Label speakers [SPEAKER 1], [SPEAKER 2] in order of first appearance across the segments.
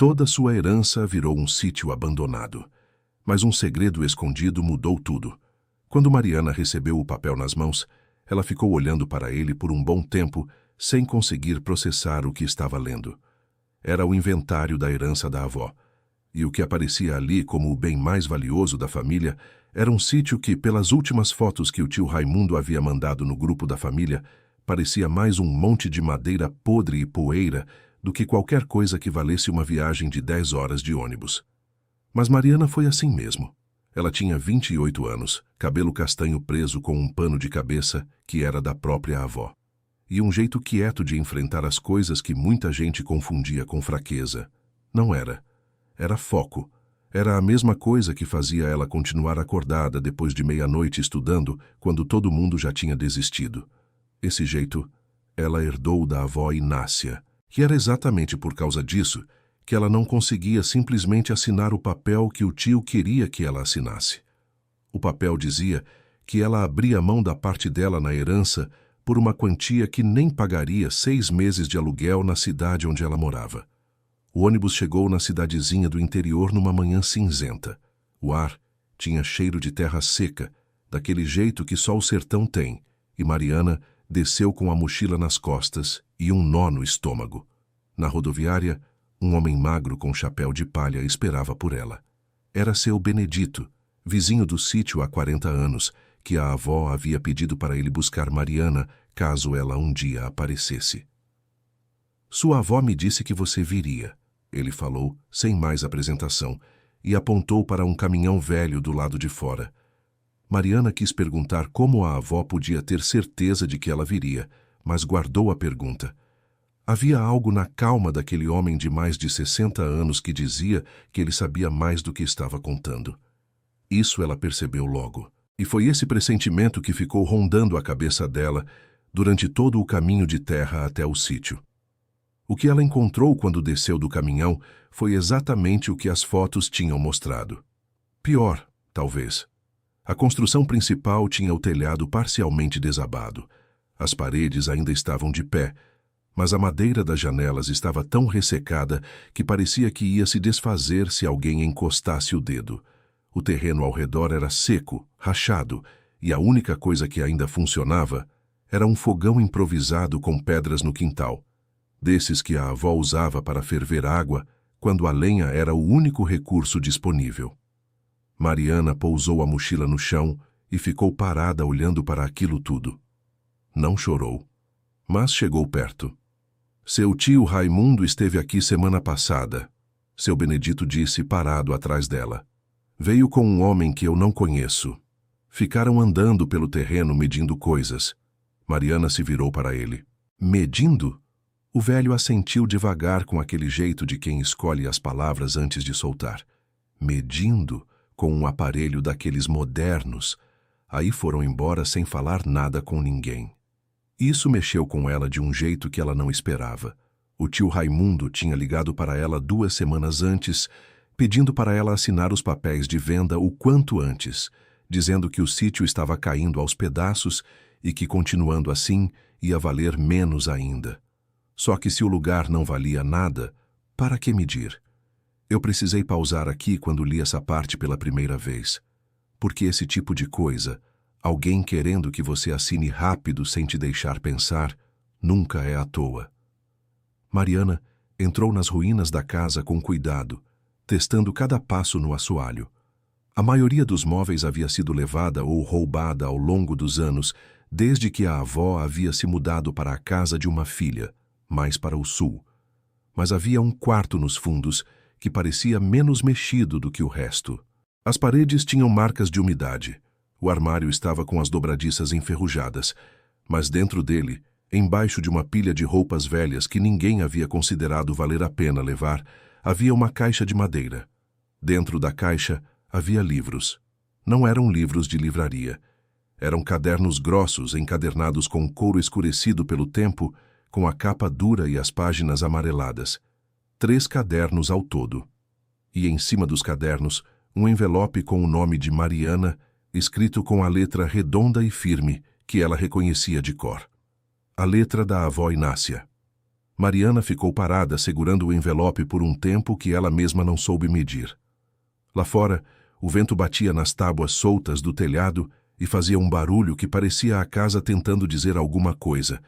[SPEAKER 1] Toda sua herança virou um sítio abandonado. Mas um segredo escondido mudou tudo. Quando Mariana recebeu o papel nas mãos, ela ficou olhando para ele por um bom tempo, sem conseguir processar o que estava lendo. Era o inventário da herança da avó. E o que aparecia ali como o bem mais valioso da família era um sítio que, pelas últimas fotos que o tio Raimundo havia mandado no grupo da família, parecia mais um monte de madeira podre e poeira do que qualquer coisa que valesse uma viagem de 10 horas de ônibus. Mas Mariana foi assim mesmo. Ela tinha 28 anos, cabelo castanho preso com um pano de cabeça que era da própria avó. E um jeito quieto de enfrentar as coisas que muita gente confundia com fraqueza. Não era. Era foco. Era a mesma coisa que fazia ela continuar acordada depois de meia-noite estudando, quando todo mundo já tinha desistido. Esse jeito, ela herdou da avó Inácia. E era exatamente por causa disso que ela não conseguia simplesmente assinar o papel que o tio queria que ela assinasse. O papel dizia que ela abria mão da parte dela na herança por uma quantia que nem pagaria 6 meses de aluguel na cidade onde ela morava. O ônibus chegou na cidadezinha do interior numa manhã cinzenta. O ar tinha cheiro de terra seca, daquele jeito que só o sertão tem, e Mariana desceu com a mochila nas costas e um nó no estômago. Na rodoviária, um homem magro com chapéu de palha esperava por ela. Era seu Benedito, vizinho do sítio há 40 anos, que a avó havia pedido para ele buscar Mariana caso ela um dia aparecesse. Sua avó me disse que você viria, ele falou, sem mais apresentação, e apontou para um caminhão velho do lado de fora. Mariana quis perguntar como a avó podia ter certeza de que ela viria, mas guardou a pergunta. Havia algo na calma daquele homem de mais de 60 anos que dizia que ele sabia mais do que estava contando. Isso ela percebeu logo, e foi esse pressentimento que ficou rondando a cabeça dela durante todo o caminho de terra até o sítio. O que ela encontrou quando desceu do caminhão foi exatamente o que as fotos tinham mostrado. Pior, talvez. A construção principal tinha o telhado parcialmente desabado. As paredes ainda estavam de pé, mas a madeira das janelas estava tão ressecada que parecia que ia se desfazer se alguém encostasse o dedo. O terreno ao redor era seco, rachado, e a única coisa que ainda funcionava era um fogão improvisado com pedras no quintal, desses que a avó usava para ferver água quando a lenha era o único recurso disponível. Mariana pousou a mochila no chão e ficou parada olhando para aquilo tudo. Não chorou, mas chegou perto. Seu tio Raimundo esteve aqui semana passada, seu Benedito disse parado atrás dela. Veio com um homem que eu não conheço. Ficaram andando pelo terreno medindo coisas. Mariana se virou para ele. Medindo? O velho assentiu devagar com aquele jeito de quem escolhe as palavras antes de soltar. Medindo? Com um aparelho daqueles modernos. Aí foram embora sem falar nada com ninguém. Isso mexeu com ela de um jeito que ela não esperava. O tio Raimundo tinha ligado para ela 2 semanas antes, pedindo para ela assinar os papéis de venda o quanto antes, dizendo que o sítio estava caindo aos pedaços e que, continuando assim, ia valer menos ainda. Só que se o lugar não valia nada, para que medir? Eu precisei pausar aqui quando li essa parte pela primeira vez. Porque esse tipo de coisa, alguém querendo que você assine rápido sem te deixar pensar, nunca é à toa. Mariana entrou nas ruínas da casa com cuidado, testando cada passo no assoalho. A maioria dos móveis havia sido levada ou roubada ao longo dos anos, desde que a avó havia se mudado para a casa de uma filha, mais para o sul. Mas havia um quarto nos fundos que parecia menos mexido do que o resto. As paredes tinham marcas de umidade. O armário estava com as dobradiças enferrujadas, mas dentro dele, embaixo de uma pilha de roupas velhas que ninguém havia considerado valer a pena levar, havia uma caixa de madeira. Dentro da caixa havia livros. Não eram livros de livraria. Eram cadernos grossos encadernados com couro escurecido pelo tempo, com a capa dura e as páginas amareladas. 3 cadernos ao todo. E em cima dos cadernos, um envelope com o nome de Mariana, escrito com a letra redonda e firme, que ela reconhecia de cor. A letra da avó Inácia. Mariana ficou parada segurando o envelope por um tempo que ela mesma não soube medir. Lá fora, o vento batia nas tábuas soltas do telhado e fazia um barulho que parecia a casa tentando dizer alguma coisa.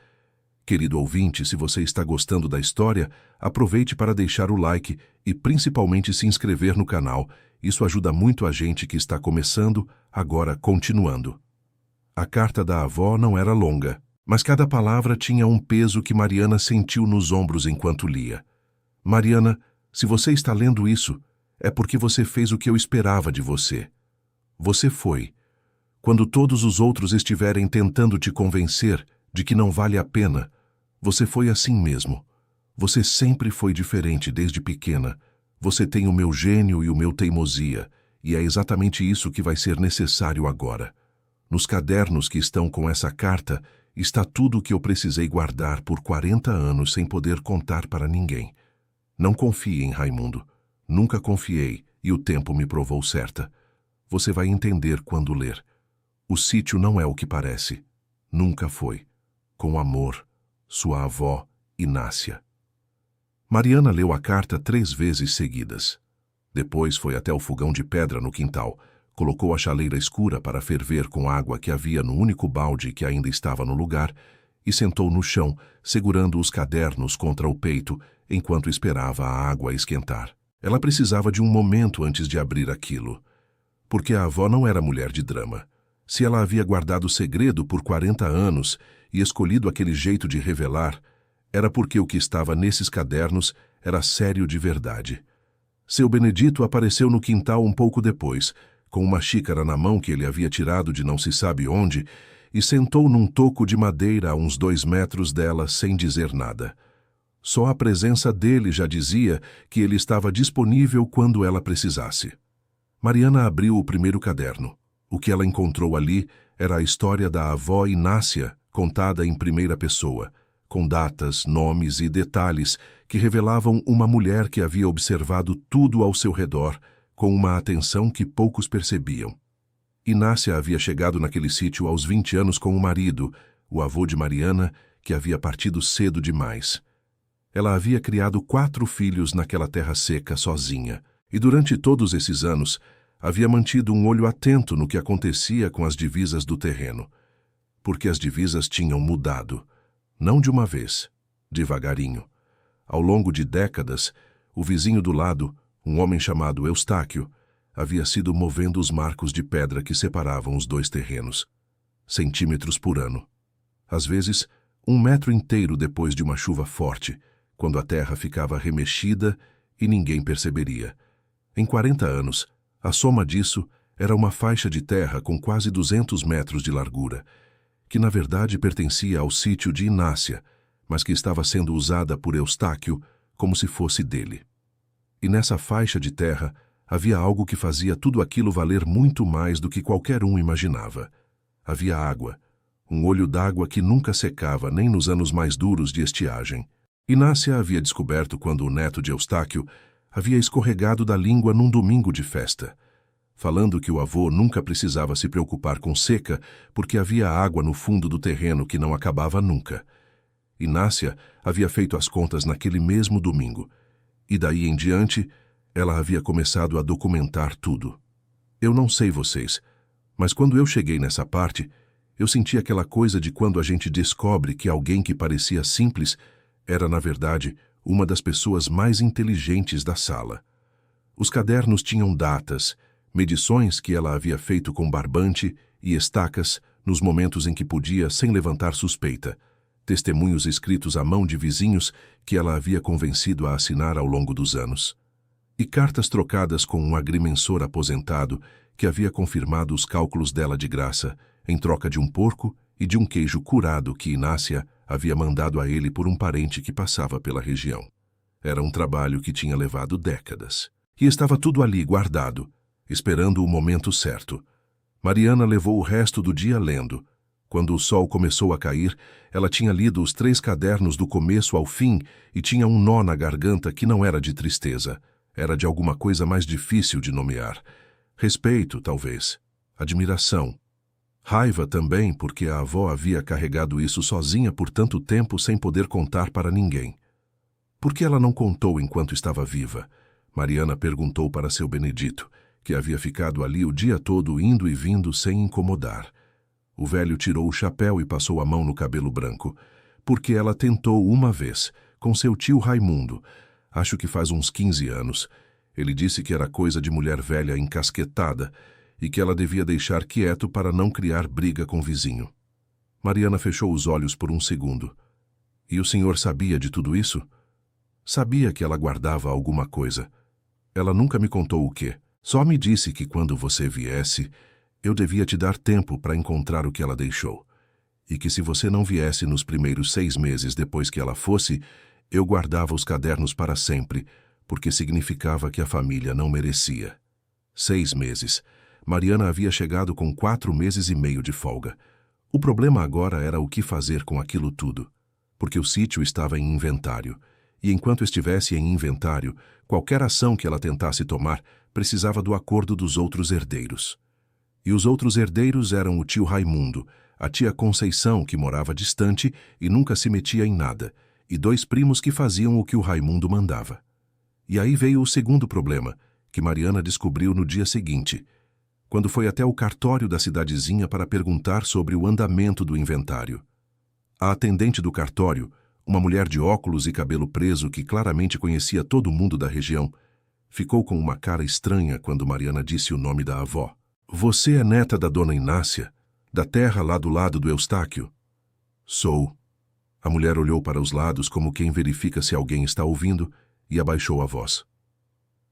[SPEAKER 1] Querido ouvinte, se você está gostando da história, aproveite para deixar o like e principalmente se inscrever no canal. Isso ajuda muito a gente que está começando, agora continuando. A carta da avó não era longa, mas cada palavra tinha um peso que Mariana sentiu nos ombros enquanto lia. Mariana, se você está lendo isso, é porque você fez o que eu esperava de você. Você foi. Quando todos os outros estiverem tentando te convencer de que não vale a pena, você foi assim mesmo. Você sempre foi diferente desde pequena. Você tem o meu gênio e o meu teimosia, e é exatamente isso que vai ser necessário agora. Nos cadernos que estão com essa carta, está tudo o que eu precisei guardar por 40 anos sem poder contar para ninguém. Não confie em Raimundo. Nunca confiei, e o tempo me provou certa. Você vai entender quando ler. O sítio não é o que parece. Nunca foi. Com amor, sua avó, Inácia. Mariana leu a carta 3 vezes seguidas. Depois foi até o fogão de pedra no quintal, colocou a chaleira escura para ferver com água que havia no único balde que ainda estava no lugar e sentou no chão, segurando os cadernos contra o peito enquanto esperava a água esquentar. Ela precisava de um momento antes de abrir aquilo, porque a avó não era mulher de drama. Se ela havia guardado o segredo por 40 anos e escolhido aquele jeito de revelar, era porque o que estava nesses cadernos era sério de verdade. Seu Benedito apareceu no quintal um pouco depois, com uma xícara na mão que ele havia tirado de não se sabe onde, e sentou num toco de madeira a uns 2 metros dela sem dizer nada. Só a presença dele já dizia que ele estava disponível quando ela precisasse. Mariana abriu o primeiro caderno. O que ela encontrou ali era a história da avó Inácia, contada em primeira pessoa, com datas, nomes e detalhes que revelavam uma mulher que havia observado tudo ao seu redor, com uma atenção que poucos percebiam. Inácia havia chegado naquele sítio aos 20 anos com o marido, o avô de Mariana, que havia partido cedo demais. Ela havia criado 4 filhos naquela terra seca sozinha, e durante todos esses anos havia mantido um olho atento no que acontecia com as divisas do terreno, porque as divisas tinham mudado, não de uma vez, devagarinho. Ao longo de décadas, o vizinho do lado, um homem chamado Eustáquio, havia sido movendo os marcos de pedra que separavam os 2 terrenos, centímetros por ano. Às vezes, 1 metro inteiro depois de uma chuva forte, quando a terra ficava remexida e ninguém perceberia. Em 40 anos, a soma disso era uma faixa de terra com quase 200 metros de largura, que na verdade pertencia ao sítio de Inácia, mas que estava sendo usada por Eustáquio como se fosse dele. E nessa faixa de terra havia algo que fazia tudo aquilo valer muito mais do que qualquer um imaginava. Havia água, um olho d'água que nunca secava nem nos anos mais duros de estiagem. Inácia havia descoberto quando o neto de Eustáquio havia escorregado da língua num domingo de festa, falando que o avô nunca precisava se preocupar com seca porque havia água no fundo do terreno que não acabava nunca. Inácia havia feito as contas naquele mesmo domingo, e daí em diante ela havia começado a documentar tudo. Eu não sei vocês, mas quando eu cheguei nessa parte, eu senti aquela coisa de quando a gente descobre que alguém que parecia simples era, na verdade, uma das pessoas mais inteligentes da sala. Os cadernos tinham datas, medições que ela havia feito com barbante e estacas nos momentos em que podia sem levantar suspeita, testemunhos escritos à mão de vizinhos que ela havia convencido a assinar ao longo dos anos, e cartas trocadas com um agrimensor aposentado que havia confirmado os cálculos dela de graça em troca de um porco e de um queijo curado que Inácia havia mandado a ele por um parente que passava pela região. Era um trabalho que tinha levado décadas. E estava tudo ali guardado, esperando o momento certo. Mariana levou o resto do dia lendo. Quando o sol começou a cair, ela tinha lido os 3 cadernos do começo ao fim e tinha um nó na garganta que não era de tristeza. Era de alguma coisa mais difícil de nomear. Respeito, talvez. Admiração. Raiva também, porque a avó havia carregado isso sozinha por tanto tempo sem poder contar para ninguém. Por que ela não contou enquanto estava viva? Mariana perguntou para seu Benedito, que havia ficado ali o dia todo indo e vindo sem incomodar. O velho tirou o chapéu e passou a mão no cabelo branco. Porque ela tentou uma vez, com seu tio Raimundo. Acho que faz uns 15 anos. Ele disse que era coisa de mulher velha encasquetada e que ela devia deixar quieto para não criar briga com o vizinho. Mariana fechou os olhos por um segundo. E o senhor sabia de tudo isso? Sabia que ela guardava alguma coisa. Ela nunca me contou o quê. Só me disse que quando você viesse, eu devia te dar tempo para encontrar o que ela deixou. E que se você não viesse nos primeiros 6 meses depois que ela fosse, eu guardava os cadernos para sempre, porque significava que a família não merecia. 6 meses. Mariana havia chegado com 4 meses e meio de folga. O problema agora era o que fazer com aquilo tudo, porque o sítio estava em inventário, e enquanto estivesse em inventário, qualquer ação que ela tentasse tomar precisava do acordo dos outros herdeiros. E os outros herdeiros eram o tio Raimundo, a tia Conceição, que morava distante e nunca se metia em nada, e 2 primos que faziam o que o Raimundo mandava. E aí veio o segundo problema, que Mariana descobriu no dia seguinte, quando foi até o cartório da cidadezinha para perguntar sobre o andamento do inventário. A atendente do cartório, uma mulher de óculos e cabelo preso que claramente conhecia todo mundo da região, ficou com uma cara estranha quando Mariana disse o nome da avó. Você é neta da dona Inácia, da terra lá do lado do Eustáquio? Sou. A mulher olhou para os lados como quem verifica se alguém está ouvindo e abaixou a voz.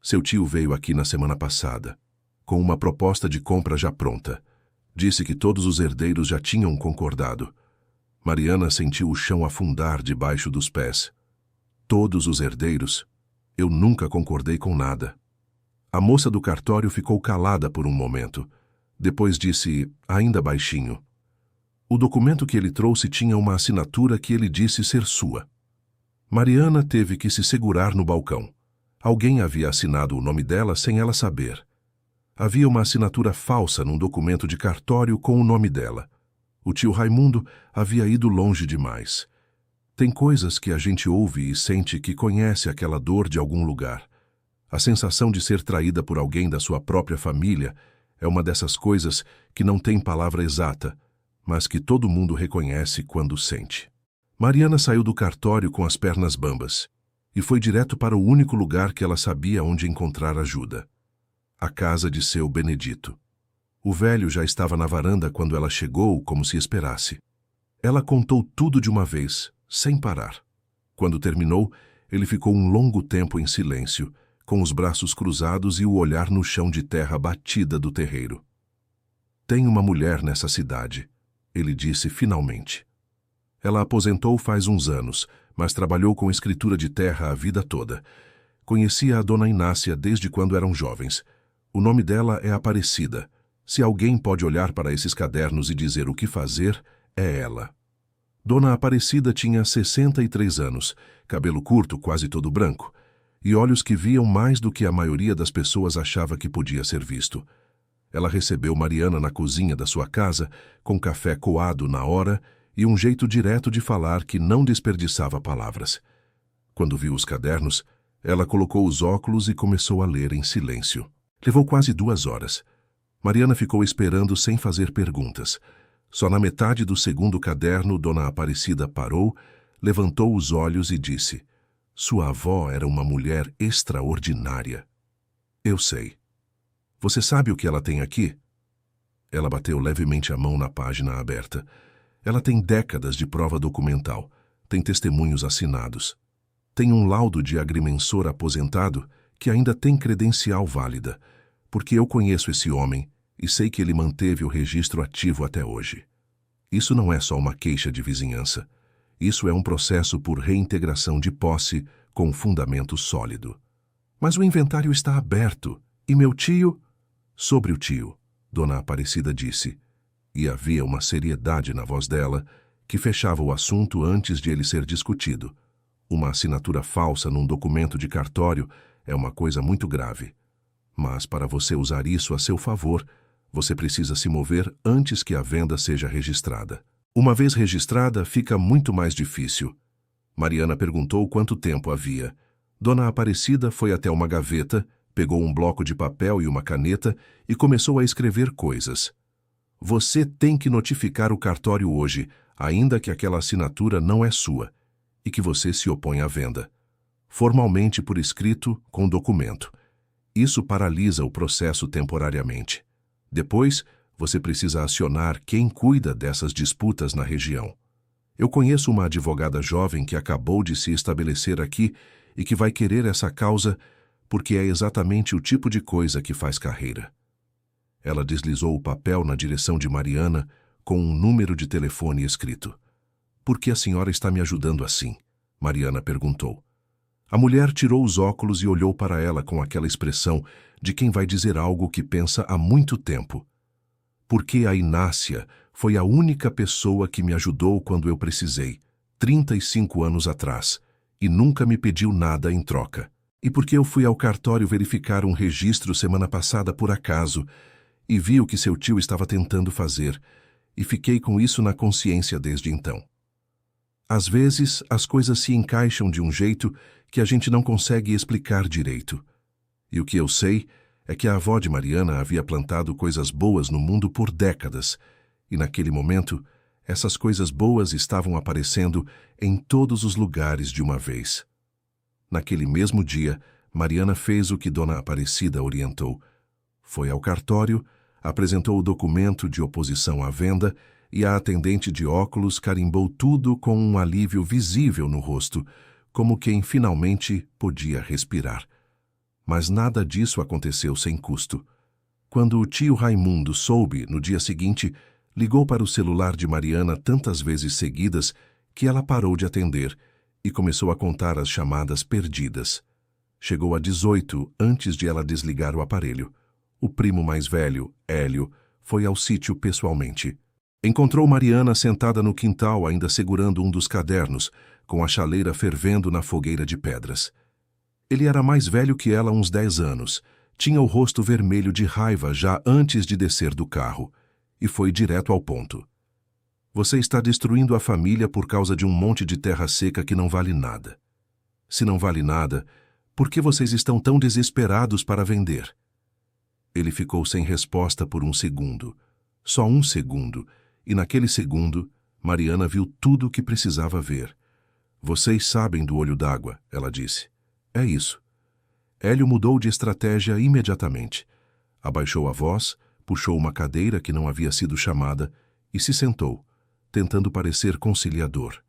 [SPEAKER 1] Seu tio veio aqui na semana passada, com uma proposta de compra já pronta. Disse que todos os herdeiros já tinham concordado. Mariana sentiu o chão afundar debaixo dos pés. Todos os herdeiros? Eu nunca concordei com nada. A moça do cartório ficou calada por um momento. Depois disse, ainda baixinho. O documento que ele trouxe tinha uma assinatura que ele disse ser sua. Mariana teve que se segurar no balcão. Alguém havia assinado o nome dela sem ela saber. Havia uma assinatura falsa num documento de cartório com o nome dela. O tio Raimundo havia ido longe demais. Tem coisas que a gente ouve e sente que conhece aquela dor de algum lugar. A sensação de ser traída por alguém da sua própria família é uma dessas coisas que não tem palavra exata, mas que todo mundo reconhece quando sente. Mariana saiu do cartório com as pernas bambas e foi direto para o único lugar que ela sabia onde encontrar ajuda. A casa de seu Benedito. O velho já estava na varanda quando ela chegou, como se esperasse. Ela contou tudo de uma vez, sem parar. Quando terminou, ele ficou um longo tempo em silêncio, com os braços cruzados e o olhar no chão de terra batida do terreiro. Tem uma mulher nessa cidade, ele disse finalmente. Ela aposentou faz uns anos, mas trabalhou com escritura de terra a vida toda. Conhecia a dona Inácia desde quando eram jovens. O nome dela é Aparecida. Se alguém pode olhar para esses cadernos e dizer o que fazer, é ela. Dona Aparecida tinha 63 anos, cabelo curto, quase todo branco, e olhos que viam mais do que a maioria das pessoas achava que podia ser visto. Ela recebeu Mariana na cozinha da sua casa, com café coado na hora e um jeito direto de falar que não desperdiçava palavras. Quando viu os cadernos, ela colocou os óculos e começou a ler em silêncio. Levou quase 2 horas. Mariana ficou esperando sem fazer perguntas. Só na metade do segundo caderno, Dona Aparecida parou, levantou os olhos e disse: Sua avó era uma mulher extraordinária. Eu sei. Você sabe o que ela tem aqui? Ela bateu levemente a mão na página aberta. Ela tem décadas de prova documental, tem testemunhos assinados. Tem um laudo de agrimensor aposentado que ainda tem credencial válida, porque eu conheço esse homem e sei que ele manteve o registro ativo até hoje. Isso não é só uma queixa de vizinhança. Isso é um processo por reintegração de posse com fundamento sólido. Mas o inventário está aberto, e meu tio... Sobre o tio, Dona Aparecida disse, e havia uma seriedade na voz dela que fechava o assunto antes de ele ser discutido. Uma assinatura falsa num documento de cartório é uma coisa muito grave. Mas para você usar isso a seu favor, você precisa se mover antes que a venda seja registrada. Uma vez registrada, fica muito mais difícil. Mariana perguntou quanto tempo havia. Dona Aparecida foi até uma gaveta, pegou um bloco de papel e uma caneta e começou a escrever coisas. Você tem que notificar o cartório hoje, ainda que aquela assinatura não é sua, e que você se opõe à venda. Formalmente por escrito, com documento. Isso paralisa o processo temporariamente. Depois, você precisa acionar quem cuida dessas disputas na região. Eu conheço uma advogada jovem que acabou de se estabelecer aqui e que vai querer essa causa porque é exatamente o tipo de coisa que faz carreira. Ela deslizou o papel na direção de Mariana com um número de telefone escrito. Por que a senhora está me ajudando assim? Mariana perguntou. A mulher tirou os óculos e olhou para ela com aquela expressão de quem vai dizer algo que pensa há muito tempo. Porque a Inácia foi a única pessoa que me ajudou quando eu precisei, 35 anos atrás, e nunca me pediu nada em troca. E porque eu fui ao cartório verificar um registro semana passada por acaso e vi o que seu tio estava tentando fazer, e fiquei com isso na consciência desde então. Às vezes, as coisas se encaixam de um jeito que a gente não consegue explicar direito. E o que eu sei é que a avó de Mariana havia plantado coisas boas no mundo por décadas, e naquele momento, essas coisas boas estavam aparecendo em todos os lugares de uma vez. Naquele mesmo dia, Mariana fez o que Dona Aparecida orientou. Foi ao cartório, apresentou o documento de oposição à venda e a atendente de óculos carimbou tudo com um alívio visível no rosto, como quem finalmente podia respirar. Mas nada disso aconteceu sem custo. Quando o tio Raimundo soube, no dia seguinte, ligou para o celular de Mariana tantas vezes seguidas que ela parou de atender e começou a contar as chamadas perdidas. Chegou a 18 antes de ela desligar o aparelho. O primo mais velho, Hélio, foi ao sítio pessoalmente. Encontrou Mariana sentada no quintal, ainda segurando um dos cadernos, com a chaleira fervendo na fogueira de pedras. Ele era mais velho que ela uns 10 anos, tinha o rosto vermelho de raiva já antes de descer do carro, e foi direto ao ponto. Você está destruindo a família por causa de um monte de terra seca que não vale nada. Se não vale nada, por que vocês estão tão desesperados para vender? Ele ficou sem resposta por um segundo. Só um segundo, e naquele segundo, Mariana viu tudo o que precisava ver. Vocês sabem do olho d'água, ela disse. É isso. Hélio mudou de estratégia imediatamente. Abaixou a voz, puxou uma cadeira que não havia sido chamada e se sentou, tentando parecer conciliador.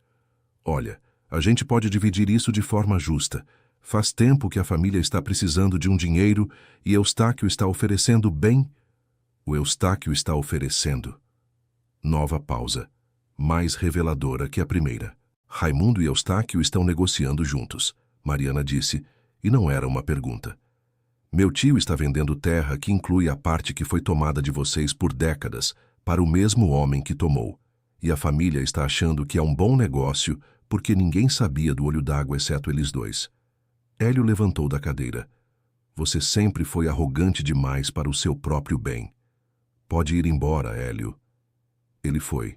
[SPEAKER 1] Olha, a gente pode dividir isso de forma justa. Faz tempo que a família está precisando de um dinheiro e Eustáquio está oferecendo bem. O Eustáquio está oferecendo. Nova pausa, mais reveladora que a primeira. Raimundo e Eustáquio estão negociando juntos, Mariana disse, e não era uma pergunta. Meu tio está vendendo terra que inclui a parte que foi tomada de vocês por décadas, para o mesmo homem que tomou. E a família está achando que é um bom negócio porque ninguém sabia do olho d'água exceto eles dois. Hélio levantou da cadeira. Você sempre foi arrogante demais para o seu próprio bem. Pode ir embora, Hélio. Ele foi.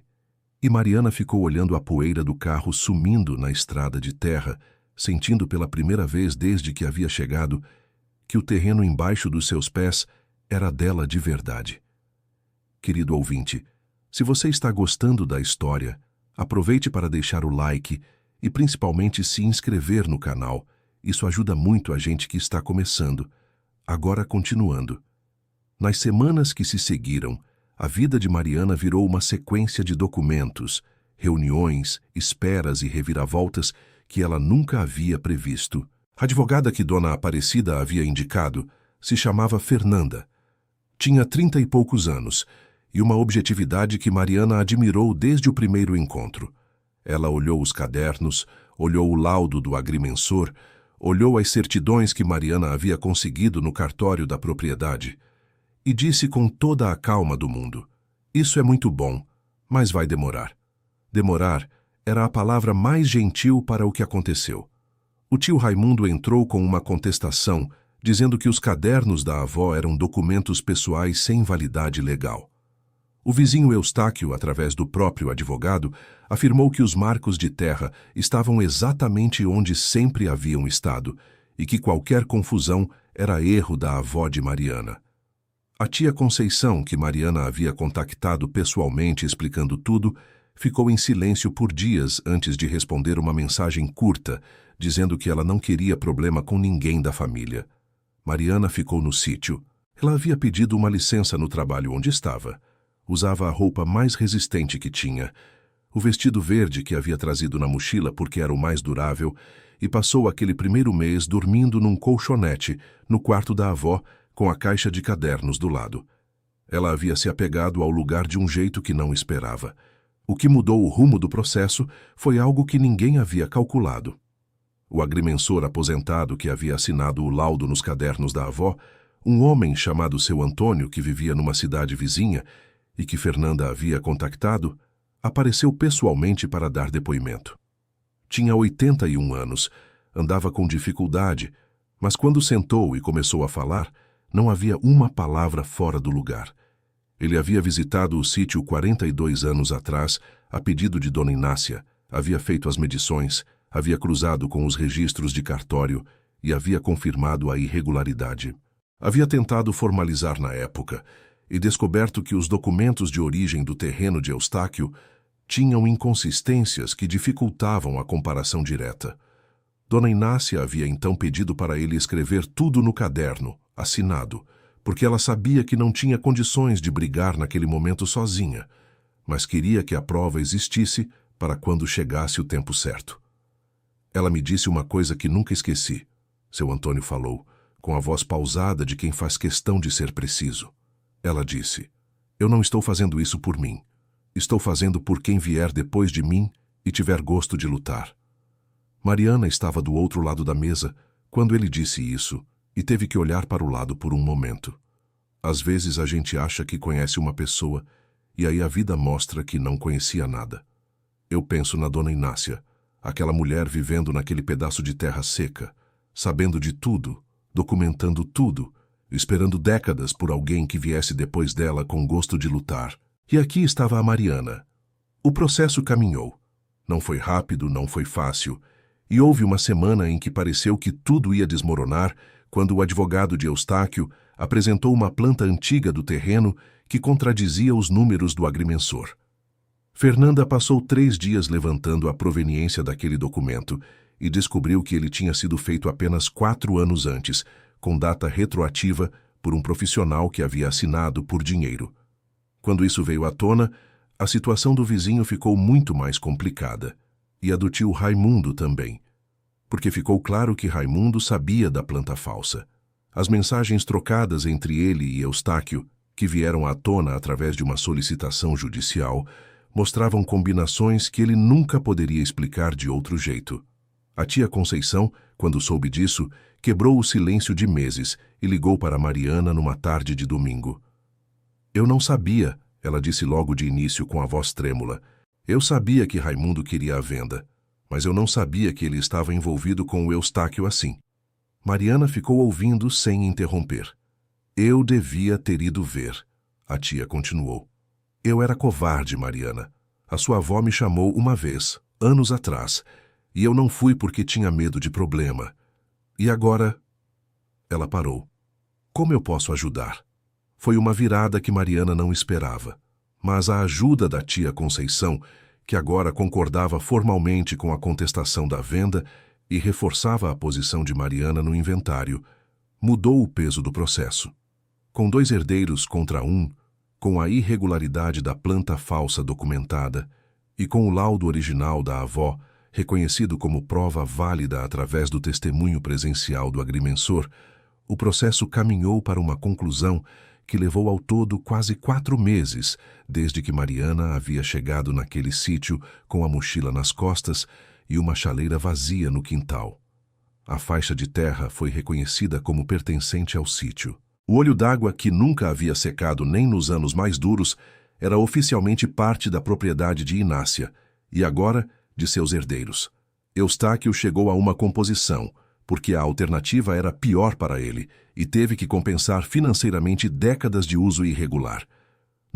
[SPEAKER 1] E Mariana ficou olhando a poeira do carro sumindo na estrada de terra, sentindo pela primeira vez desde que havia chegado que o terreno embaixo dos seus pés era dela de verdade. Querido ouvinte, se você está gostando da história, aproveite para deixar o like e principalmente se inscrever no canal. Isso ajuda muito a gente que está começando. Agora continuando. Nas semanas que se seguiram, a vida de Mariana virou uma sequência de documentos, reuniões, esperas e reviravoltas que ela nunca havia previsto. A advogada que Dona Aparecida havia indicado se chamava Fernanda. Tinha 30 e poucos anos e uma objetividade que Mariana admirou desde o primeiro encontro. Ela olhou os cadernos, olhou o laudo do agrimensor, olhou as certidões que Mariana havia conseguido no cartório da propriedade e disse com toda a calma do mundo: isso é muito bom, mas vai demorar. Demorar era a palavra mais gentil para o que aconteceu. O tio Raimundo entrou com uma contestação, dizendo que os cadernos da avó eram documentos pessoais sem validade legal. O vizinho Eustáquio, através do próprio advogado, afirmou que os marcos de terra estavam exatamente onde sempre haviam estado e que qualquer confusão era erro da avó de Mariana. A tia Conceição, que Mariana havia contactado pessoalmente explicando tudo, ficou em silêncio por dias antes de responder uma mensagem curta, dizendo que ela não queria problema com ninguém da família. Mariana ficou no sítio. Ela havia pedido uma licença no trabalho onde estava. Usava a roupa mais resistente que tinha, o vestido verde que havia trazido na mochila porque era o mais durável, e passou aquele primeiro mês dormindo num colchonete, no quarto da avó, com a caixa de cadernos do lado. Ela havia se apegado ao lugar de um jeito que não esperava. O que mudou o rumo do processo foi algo que ninguém havia calculado. O agrimensor aposentado que havia assinado o laudo nos cadernos da avó, um homem chamado seu Antônio, que vivia numa cidade vizinha e que Fernanda havia contactado, apareceu pessoalmente para dar depoimento. Tinha 81 anos, andava com dificuldade, mas quando sentou e começou a falar, não havia uma palavra fora do lugar. Ele havia visitado o sítio 42 anos atrás, a pedido de Dona Inácia, havia feito as medições, havia cruzado com os registros de cartório e havia confirmado a irregularidade. Havia tentado formalizar na época e descoberto que os documentos de origem do terreno de Eustáquio tinham inconsistências que dificultavam a comparação direta. Dona Inácia havia então pedido para ele escrever tudo no caderno, assinado, porque ela sabia que não tinha condições de brigar naquele momento sozinha, mas queria que a prova existisse para quando chegasse o tempo certo. Ela me disse uma coisa que nunca esqueci, seu Antônio falou, com a voz pausada de quem faz questão de ser preciso. Ela disse: "Eu não estou fazendo isso por mim. Estou fazendo por quem vier depois de mim e tiver gosto de lutar." Mariana estava do outro lado da mesa quando ele disse isso e teve que olhar para o lado por um momento. Às vezes a gente acha que conhece uma pessoa e aí a vida mostra que não conhecia nada. Eu penso na Dona Inácia, aquela mulher vivendo naquele pedaço de terra seca, sabendo de tudo, documentando tudo, esperando décadas por alguém que viesse depois dela com gosto de lutar. E aqui estava a Mariana. O processo caminhou. Não foi rápido, não foi fácil, e houve uma semana em que pareceu que tudo ia desmoronar quando o advogado de Eustáquio apresentou uma planta antiga do terreno que contradizia os números do agrimensor. Fernanda passou 3 dias levantando a proveniência daquele documento e descobriu que ele tinha sido feito apenas 4 anos antes, com data retroativa por um profissional que havia assinado por dinheiro. Quando isso veio à tona, a situação do vizinho ficou muito mais complicada, e a do tio Raimundo também, porque ficou claro que Raimundo sabia da planta falsa. As mensagens trocadas entre ele e Eustáquio, que vieram à tona através de uma solicitação judicial, mostravam combinações que ele nunca poderia explicar de outro jeito. A tia Conceição, quando soube disso, quebrou o silêncio de meses e ligou para Mariana numa tarde de domingo. "Eu não sabia", ela disse logo de início com a voz trêmula. "Eu sabia que Raimundo queria a venda, mas eu não sabia que ele estava envolvido com o Eustáquio assim." Mariana ficou ouvindo sem interromper. "Eu devia ter ido ver", a tia continuou. "Eu era covarde, Mariana. A sua avó me chamou uma vez, anos atrás, e eu não fui porque tinha medo de problema. E agora..." Ela parou. "Como eu posso ajudar?" Foi uma virada que Mariana não esperava, mas a ajuda da tia Conceição, que agora concordava formalmente com a contestação da venda e reforçava a posição de Mariana no inventário, mudou o peso do processo. Com 2 herdeiros contra 1, com a irregularidade da planta falsa documentada e com o laudo original da avó, reconhecido como prova válida através do testemunho presencial do agrimensor, o processo caminhou para uma conclusão que levou ao todo quase 4 meses, desde que Mariana havia chegado naquele sítio com a mochila nas costas e uma chaleira vazia no quintal. A faixa de terra foi reconhecida como pertencente ao sítio. O olho d'água, que nunca havia secado nem nos anos mais duros, era oficialmente parte da propriedade de Inácia, e agora de seus herdeiros. Eustáquio chegou a uma composição, porque a alternativa era pior para ele, e teve que compensar financeiramente décadas de uso irregular.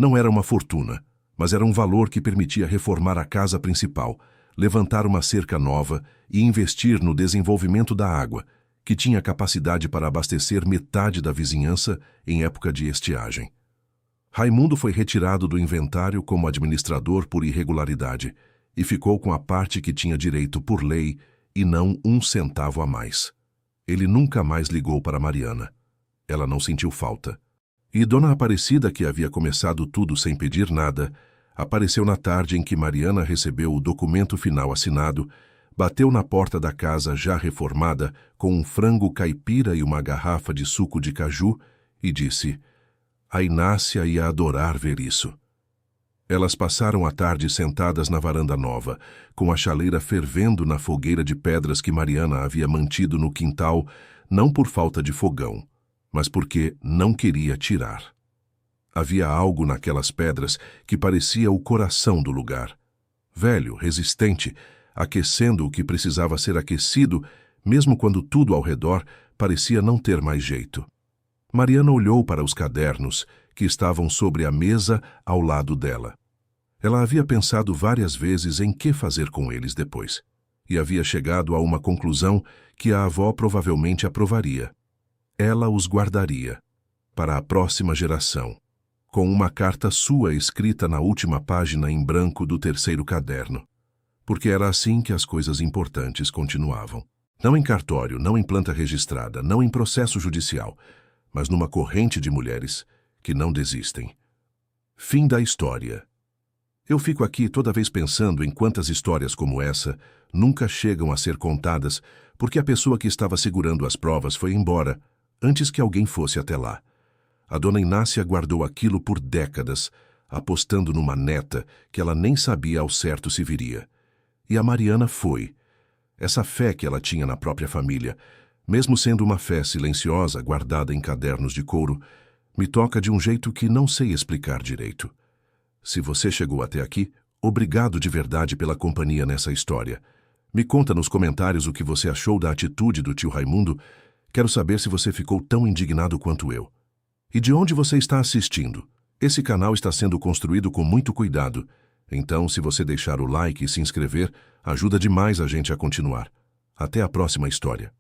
[SPEAKER 1] Não era uma fortuna, mas era um valor que permitia reformar a casa principal, levantar uma cerca nova e investir no desenvolvimento da água, que tinha capacidade para abastecer metade da vizinhança em época de estiagem. Raimundo foi retirado do inventário como administrador por irregularidade e ficou com a parte que tinha direito por lei e não 1 centavo a mais. Ele nunca mais ligou para Mariana. Ela não sentiu falta. E Dona Aparecida, que havia começado tudo sem pedir nada, apareceu na tarde em que Mariana recebeu o documento final assinado, bateu na porta da casa já reformada com um frango caipira e uma garrafa de suco de caju e disse: "A Inácia ia adorar ver isso." Elas passaram a tarde sentadas na varanda nova, com a chaleira fervendo na fogueira de pedras que Mariana havia mantido no quintal, não por falta de fogão, mas porque não queria tirar. Havia algo naquelas pedras que parecia o coração do lugar. Velho, resistente, aquecendo o que precisava ser aquecido, mesmo quando tudo ao redor parecia não ter mais jeito. Mariana olhou para os cadernos que estavam sobre a mesa ao lado dela. Ela havia pensado várias vezes em que fazer com eles depois, e havia chegado a uma conclusão que a avó provavelmente aprovaria. Ela os guardaria para a próxima geração, com uma carta sua escrita na última página em branco do terceiro caderno, porque era assim que as coisas importantes continuavam. Não em cartório, não em planta registrada, não em processo judicial, mas numa corrente de mulheres que não desistem. Fim da história. Eu fico aqui toda vez pensando em quantas histórias como essa nunca chegam a ser contadas porque a pessoa que estava segurando as provas foi embora antes que alguém fosse até lá. A dona Inácia guardou aquilo por décadas, apostando numa neta que ela nem sabia ao certo se viria. E a Mariana foi. Essa fé que ela tinha na própria família, mesmo sendo uma fé silenciosa guardada em cadernos de couro, me toca de um jeito que não sei explicar direito. Se você chegou até aqui, obrigado de verdade pela companhia nessa história. Me conta nos comentários o que você achou da atitude do tio Raimundo. Quero saber se você ficou tão indignado quanto eu. E de onde você está assistindo? Esse canal está sendo construído com muito cuidado. Então, se você deixar o like e se inscrever, ajuda demais a gente a continuar. Até a próxima história.